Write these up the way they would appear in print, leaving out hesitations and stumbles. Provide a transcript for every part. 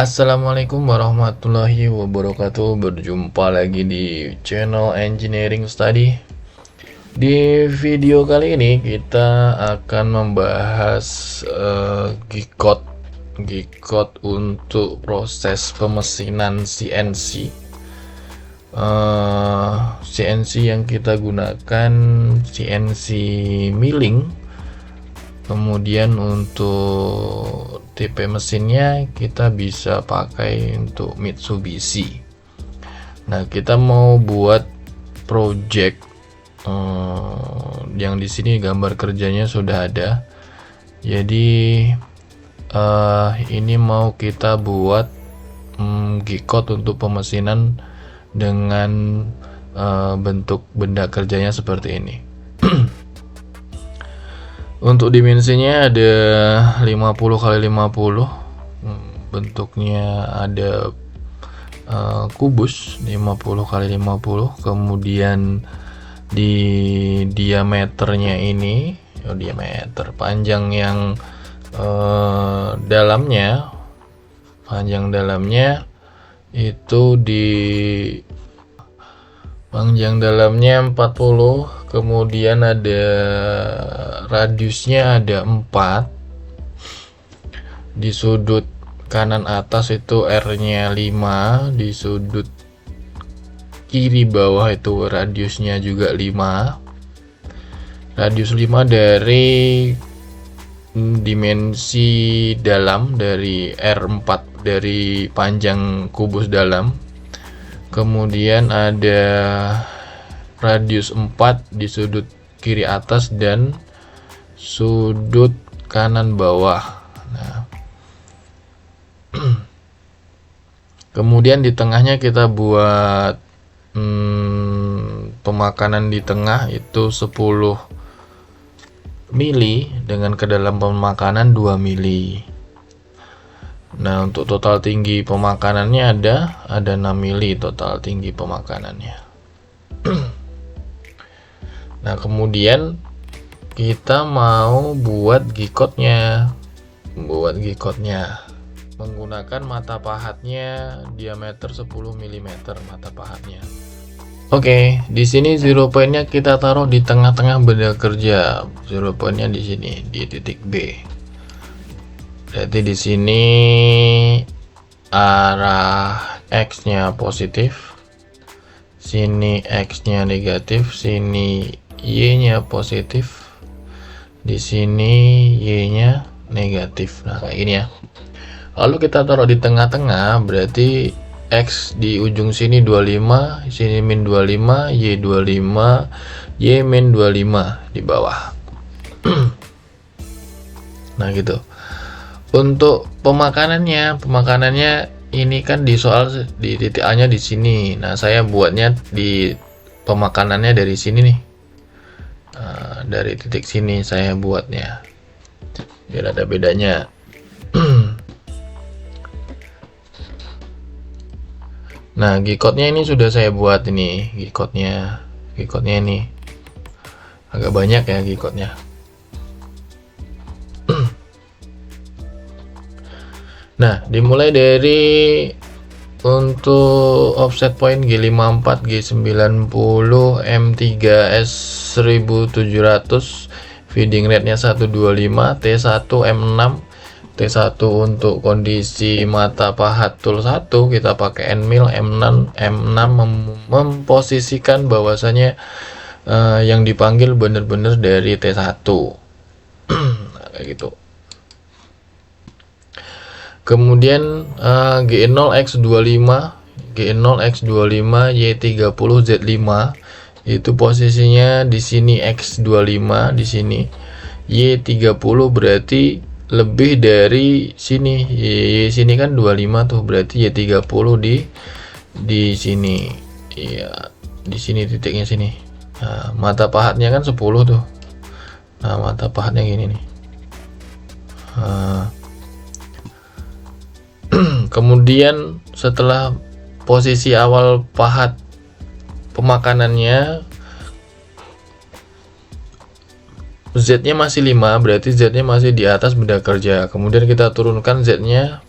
Assalamualaikum warahmatullahi wabarakatuh. Berjumpa lagi di channel Engineering Study. Di video kali ini kita akan membahas G-code untuk proses pemesinan CNC. CNC yang kita gunakan CNC milling. Kemudian untuk tipe mesinnya kita bisa pakai untuk Mitsubishi. Nah, kita mau buat project yang di sini gambar kerjanya sudah ada. Jadi ini mau kita buat G-code untuk pemesinan dengan bentuk benda kerjanya seperti ini. Untuk dimensinya ada 50x50, bentuknya ada kubus 50x50, kemudian di diameternya ini diameter panjang yang panjang dalamnya itu di panjang dalamnya 40, kemudian ada radiusnya ada 4, di sudut kanan atas itu R-nya 5, di sudut kiri bawah itu radiusnya juga 5, radius 5 dari dimensi dalam, dari R4, dari panjang kubus dalam. Kemudian ada radius 4 di sudut kiri atas dan sudut kanan bawah. Nah, kemudian di tengahnya kita buat pemakanan di tengah itu 10 mili dengan kedalaman pemakanan 2 mili. Nah, untuk total tinggi pemakanannya ada 6 mili total tinggi pemakanannya. Nah, kemudian kita mau buat G-code-nya. Menggunakan mata pahatnya diameter 10 mm mata pahatnya. Oke, di sini zero point-nya kita taruh di tengah-tengah benda kerja. Zero point-nya di sini, di titik B. Berarti di sini arah X-nya positif, sini X-nya negatif, sini Y-nya positif, di sini Y-nya negatif. Nah, kayak gini ya. Lalu kita taruh di tengah-tengah, berarti X di ujung sini 25, sini min 25, Y 25, Y min 25 di bawah. Nah, gitu. Untuk pemakanannya ini kan di soal di titik A-nya di sini. Nah, saya buatnya di pemakanannya dari sini nih. Dari titik sini saya buatnya. Biar ada bedanya. Nah, G-code-nya ini sudah saya buat ini. G-code-nya ini agak banyak ya G-code-nya. Nah, dimulai dari untuk offset point G54, G90, M3S 1700, feeding rate-nya 125, T1 M6, T1 untuk kondisi mata pahat tool 1 kita pakai end mill M6 memposisikan bahwasanya yang dipanggil benar-benar dari T1. Nah, kayak gitu. Kemudian G0X25, Y30 Z5 itu posisinya di sini X25 di sini, Y30 berarti lebih dari sini. Y sini kan 25 tuh, berarti Y30 di sini. Iya, di sini titiknya sini. Nah, mata pahatnya kan 10 tuh. Nah, mata pahatnya gini nih. Kemudian setelah posisi awal pahat pemakanannya Z-nya masih 5, berarti Z-nya masih di atas benda kerja. Kemudian kita turunkan Z-nya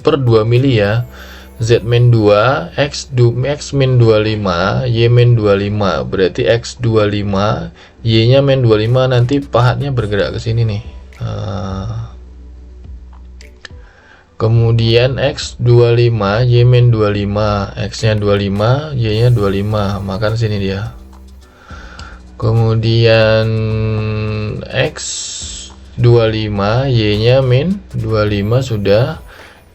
per 2 mili ya. Z min 2, X min 25, Y min 25. Berarti X 25, Y nya min 25, nanti pahatnya bergerak ke sini nih. Kemudian X 25, Y min 25, X nya 25, Y nya 25, makan sini dia. Kemudian X 25, Y nya min 25 sudah.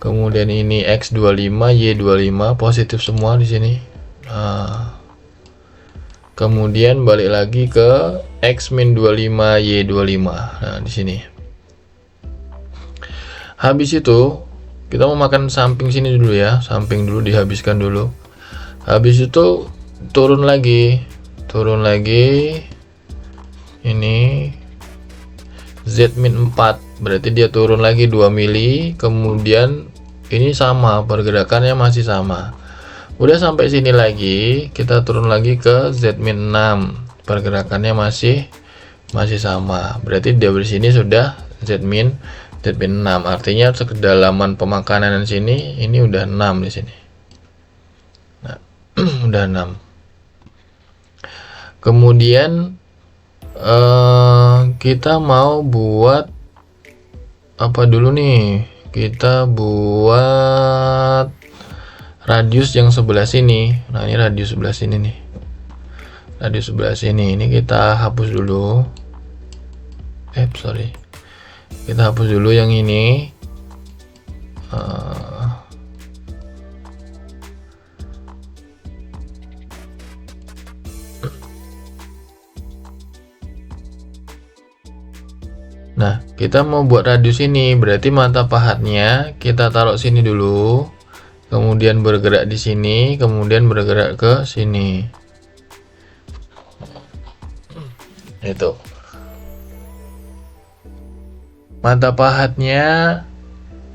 Kemudian ini X 25, Y 25, positif semua di sini. Kemudian balik lagi ke X min 25, Y 25. Nah, di sini. Habis itu kita mau makan samping sini dulu ya, samping dulu dihabiskan dulu. Habis itu turun lagi. Ini Z min 4, berarti dia turun lagi 2 mili. Kemudian ini sama, pergerakannya masih sama. Udah sampai sini lagi, kita turun lagi ke Z min 6, pergerakannya masih sama. Berarti dari sini sudah Z min 6, artinya kedalaman pemakanan sini ini udah 6 di sini. Nah, udah 6. Kemudian kita mau buat apa dulu nih? Kita buat radius yang sebelah sini. Nah, ini radius sebelah sini nih. Radius sebelah sini. Ini kita hapus dulu. Sorry. Kita hapus dulu yang ini. Nah, kita mau buat radius ini, berarti mata pahatnya kita taruh sini dulu, kemudian bergerak di sini, kemudian bergerak ke sini. Itu. Mata pahatnya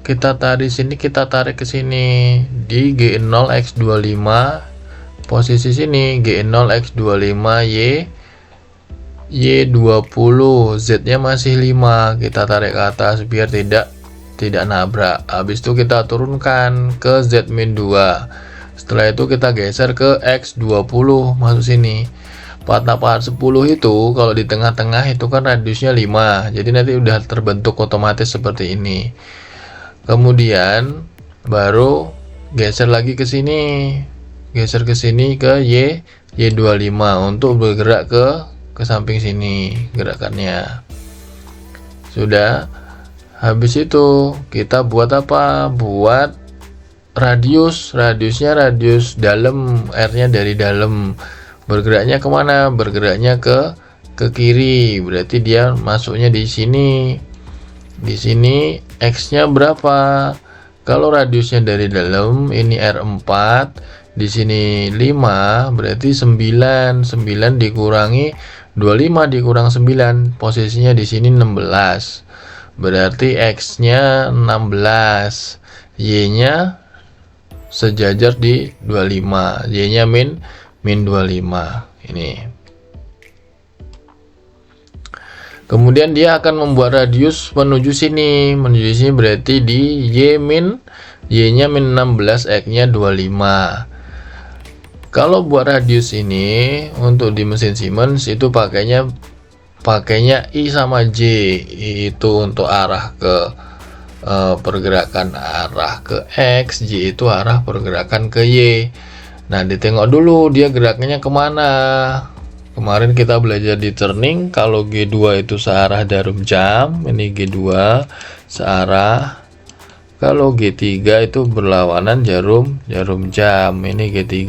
kita tarik sini, kita tarik ke sini di G0 X25, posisi sini G0 X25 Y20, Z nya masih 5, kita tarik ke atas biar tidak nabrak. Habis itu kita turunkan ke Z min 2. Setelah itu kita geser ke X20, masuk sini. Patah pahat 10 itu kalau di tengah-tengah itu kan radiusnya 5, jadi nanti udah terbentuk otomatis seperti ini. Kemudian baru geser lagi ke sini, geser ke sini ke Y25 untuk bergerak ke samping sini gerakannya. Sudah. Habis itu kita buat apa? Buat radiusnya radius dalam, R-nya dari dalam. Bergeraknya kemana? Bergeraknya ke kiri. Berarti dia masuknya di sini. Di sini X-nya berapa? Kalau radiusnya dari dalam, ini R4, di sini 5, berarti 9. 9 dikurangi 25 dikurang 9, posisinya di sini 16. Berarti X-nya 16, Y-nya sejajar di 25, Y-nya min 25 ini. Kemudian dia akan membuat radius menuju sini, berarti di Y-nya min 16, X-nya 25. Kalau buat radius ini untuk di mesin Siemens itu pakainya I sama J, itu untuk arah ke pergerakan arah ke X, J itu arah pergerakan ke Y. Nah, ditengok dulu dia geraknya kemana. Kemarin kita belajar di turning, kalau G2 itu searah jarum jam, ini G2 searah. Kalau G3 itu berlawanan jarum jam, ini G3.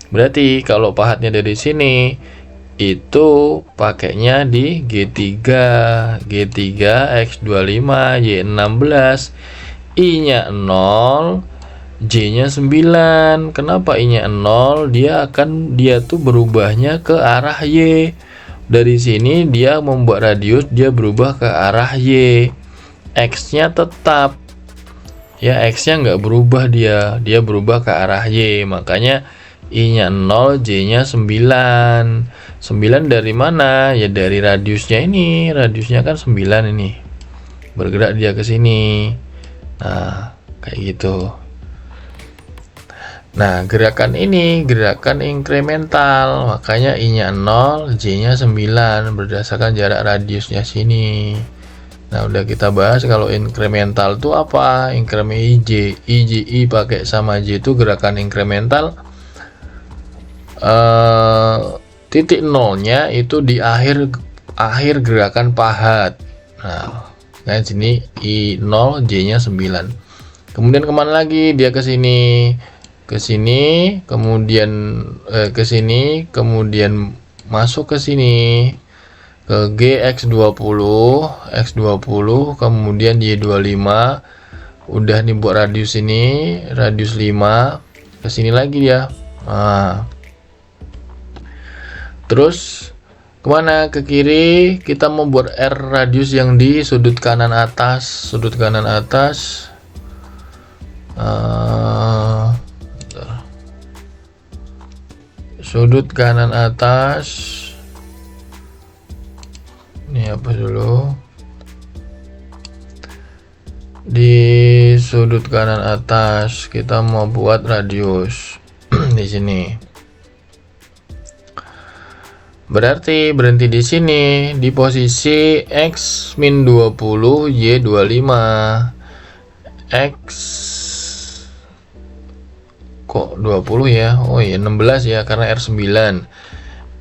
Berarti kalau pahatnya dari sini itu pakainya di G3 X25 Y16, I-nya 0, J-nya 9. Kenapa I-nya 0? Dia tuh berubahnya ke arah Y. Dari sini dia membuat radius, dia berubah ke arah Y. X-nya tetap. Ya, X-nya nggak berubah, dia berubah ke arah Y. Makanya I-nya 0, J-nya 9. 9 dari mana? Ya dari radiusnya ini. Radiusnya kan 9 ini. Bergerak dia ke sini. Nah, kayak gitu. Nah, gerakan ini gerakan inkremental, makanya I-nya 0, J-nya 9 berdasarkan jarak radiusnya sini. Nah, udah kita bahas kalau inkremental itu apa? Inkremen I pakai sama J itu gerakan inkremental. Titik nolnya itu di akhir gerakan pahat. Nah, kan sini I0, J-nya 9. Kemudian kemana lagi? Dia ke sini, kemudian ke sini, kemudian masuk ke sini, ke GX20, X20, kemudian Y25. Udah nih buat radius ini, radius 5, ke sini lagi dia. Nah, terus kemana? Ke kiri, kita membuat R radius yang di sudut kanan atas, sudut kanan atas. Ini apa dulu? Di sudut kanan atas kita mau buat radius di sini. Berarti berhenti di sini di posisi X-20, Y25. X kok 20 ya? Oh iya 16 ya, karena R9.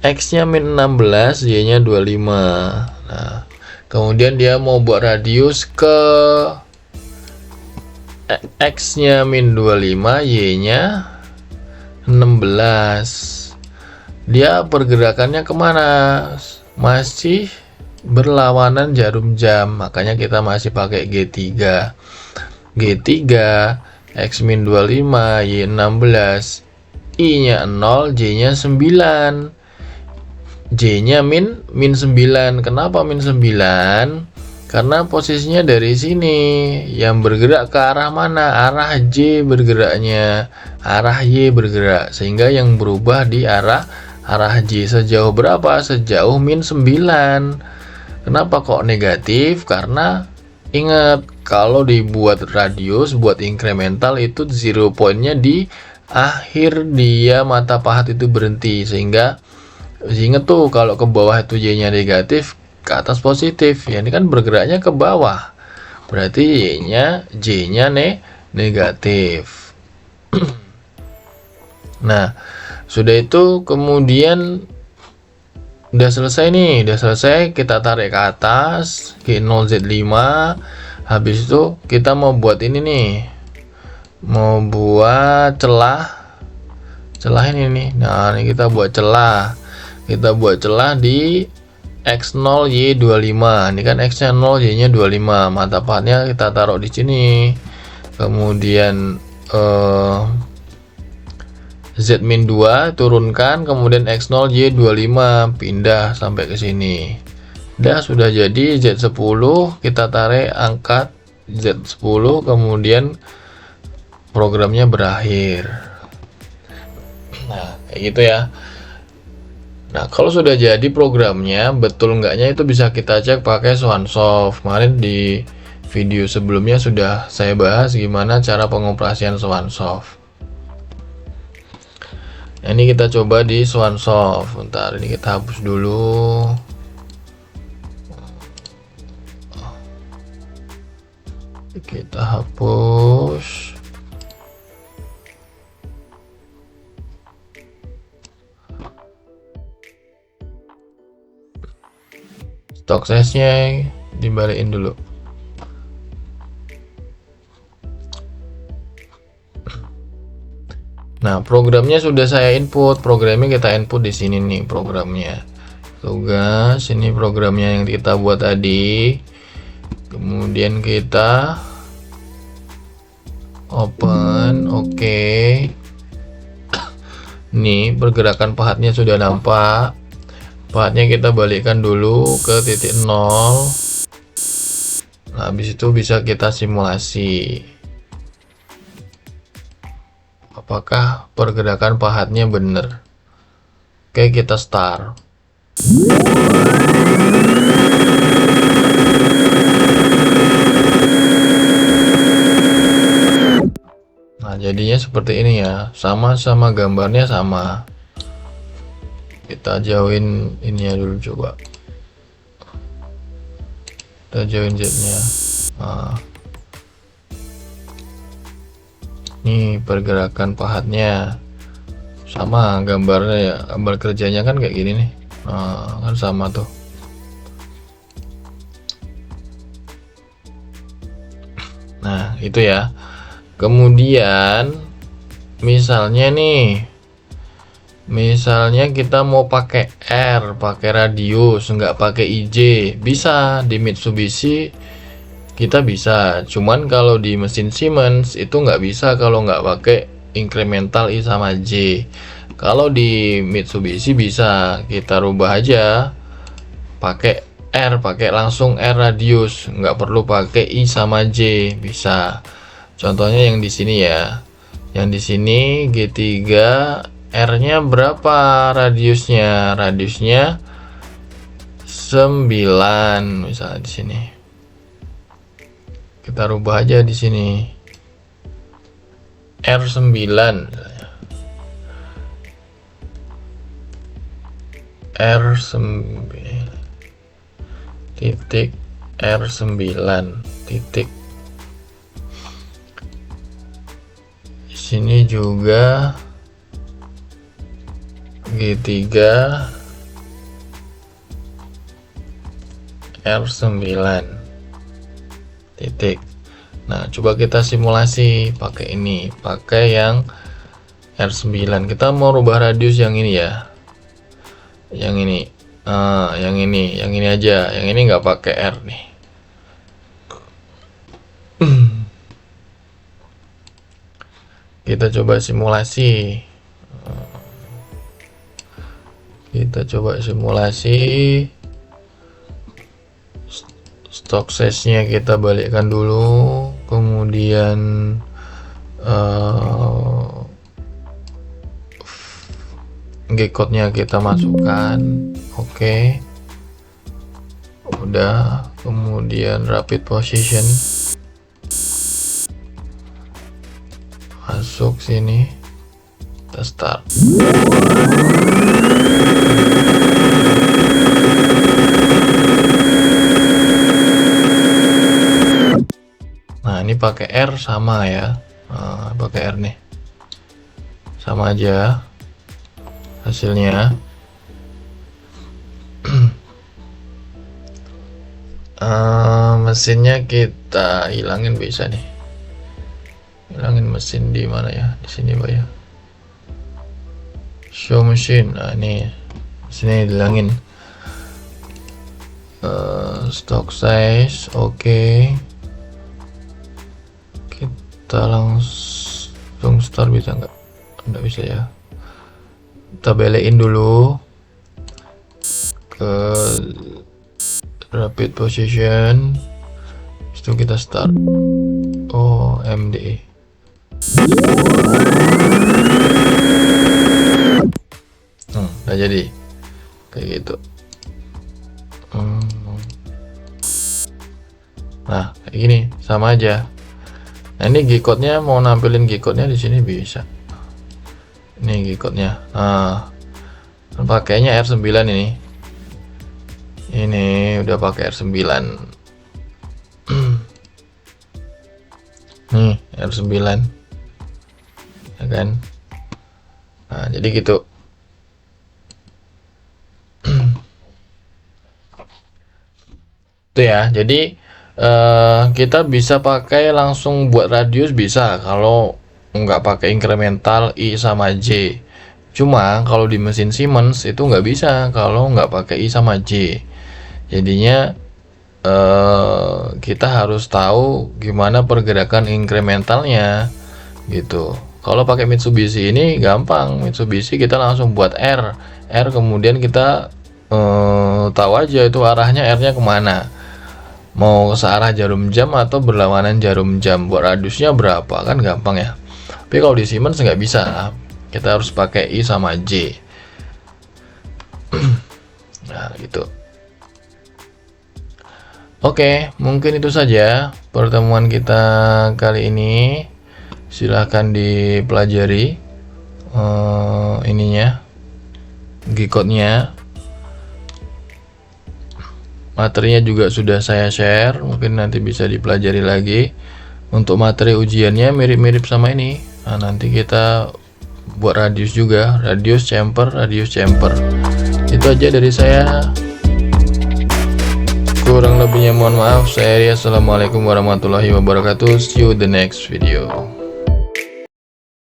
X-nya min 16, Y-nya 25. Nah, kemudian dia mau buat radius ke X-nya min 25, Y-nya 16. Dia pergerakannya kemana? Masih berlawanan jarum jam, makanya kita masih pakai G3. X-25, Y16, I-nya 0, J-nya 9. J-nya min 9. Kenapa min 9? Karena posisinya dari sini, yang bergerak ke arah mana? Arah J bergeraknya, arah Y bergerak, sehingga yang berubah di arah J. Sejauh berapa? Sejauh min 9. Kenapa kok negatif? Karena ingat, kalau dibuat radius, buat inkremental itu 0 pointnya di akhir dia mata pahat itu berhenti, sehingga ingat tuh kalau ke bawah itu Y-nya negatif, ke atas positif. Ya, ini kan bergeraknya ke bawah, berarti J-nya negatif. Nah, sudah itu kemudian udah selesai nih, kita tarik ke atas G0Z5. Habis itu kita mau buat ini nih, mau buat celah ini nih. Nah, ini kita buat celah di X0 Y25. Ini kan X-nya 0, Y-nya 25. Mata pahatnya kita taruh di sini. Kemudian Z-2 turunkan, kemudian X0 Y25 pindah sampai ke sini. Sudah jadi Z10, kita tarik, angkat Z10, kemudian programnya berakhir. Nah, kayak gitu ya. Nah, kalau sudah jadi programnya, betul enggaknya itu bisa kita cek pakai Swansoft. Kemarin di video sebelumnya sudah saya bahas gimana cara pengoperasian Swansoft. Nah, ini kita coba di Swansoft. Bentar, ini kita hapus dulu. Kita hapus. Stock size-nya dibalikin dulu. Nah, programnya sudah saya input. Programnya kita input di sini nih programnya. Tugas, ini programnya yang kita buat tadi. Kemudian kita open, oke. Nih, pergerakan pahatnya sudah nampak. Pahatnya kita balikkan dulu ke titik 0. Nah, habis itu bisa kita simulasi. Apakah pergerakan pahatnya benar? Oke, kita start. jadinya seperti ini ya, sama-sama gambarnya sama. Kita jauhin ininya dulu, coba kita jauhin Z-nya. Nah, ini pergerakan pahatnya sama, gambarnya ya, gambar kerjanya kan kayak gini nih. Nah, kan sama tuh. Nah, itu ya. Kemudian misalnya kita mau pakai R, pakai radius, nggak pakai IJ, bisa di Mitsubishi kita bisa. Cuman kalau di mesin Siemens itu nggak bisa kalau nggak pakai incremental I sama J. Kalau di Mitsubishi bisa, kita rubah aja pakai R, pakai langsung R radius, nggak perlu pakai I sama J, bisa. Contohnya yang di sini ya, yang di sini G3, R-nya berapa radiusnya? Radiusnya 9 misalnya di sini. Kita rubah aja di sini. R9 misalnya. R9 titik R9 titik. Di sini juga G3 R9 titik. Nah, coba kita simulasi pakai ini, pakai yang R9. Kita mau rubah radius yang ini ya, yang ini, yang ini aja, yang ini nggak pakai R nih. Kita coba simulasi. Stock size-nya kita balikkan dulu, kemudian G-code-nya kita masukkan. Oke. Udah, kemudian rapid position masuk sini, kita start. Nah, ini pakai R sama ya. Nah, pakai R nih, sama aja hasilnya. Mesinnya kita hilangin, bisa nih. Hilangin mesin di mana ya? Di sini Pak ya. Show machine. Nah, ini sini hilangin. Stock size, oke. Kita langsung start, bisa nggak? Nggak bisa ya. Kita belein dulu ke rapid position, itu kita start. Oh, MDE. Udah jadi kayak gitu. Nah, kayak gini sama aja. Nah, ini G-code-nya, mau nampilin G-code-nya di sini bisa. Ini G-code-nya. Nah, pakainya R9 ini. Ini udah pakai R9. Nih, R9. Ya kan? Nah, jadi gitu. Itu ya. Jadi kita bisa pakai langsung buat radius, bisa kalau nggak pakai incremental I sama J. Cuma kalau di mesin Siemens itu nggak bisa kalau nggak pakai I sama J. Jadinya kita harus tahu gimana pergerakan incrementalnya gitu. Kalau pakai Mitsubishi ini gampang. Mitsubishi kita langsung buat R kemudian kita tahu aja itu arahnya R-nya kemana, mau searah jarum jam atau berlawanan jarum jam, buat radiusnya berapa, kan gampang ya. Tapi kalau di Siemens nggak bisa, kita harus pakai I sama J. Nah, gitu. Oke, mungkin itu saja pertemuan kita kali ini. silahkan dipelajari ininya, G-code-nya. Materinya juga sudah saya share, mungkin nanti bisa dipelajari lagi. Untuk materi ujiannya mirip-mirip sama ini. Nah, nanti kita buat radius juga, radius chamfer. Itu aja dari saya. Kurang lebihnya mohon maaf. Saya Ria. Assalamualaikum warahmatullahi wabarakatuh. See you the next video.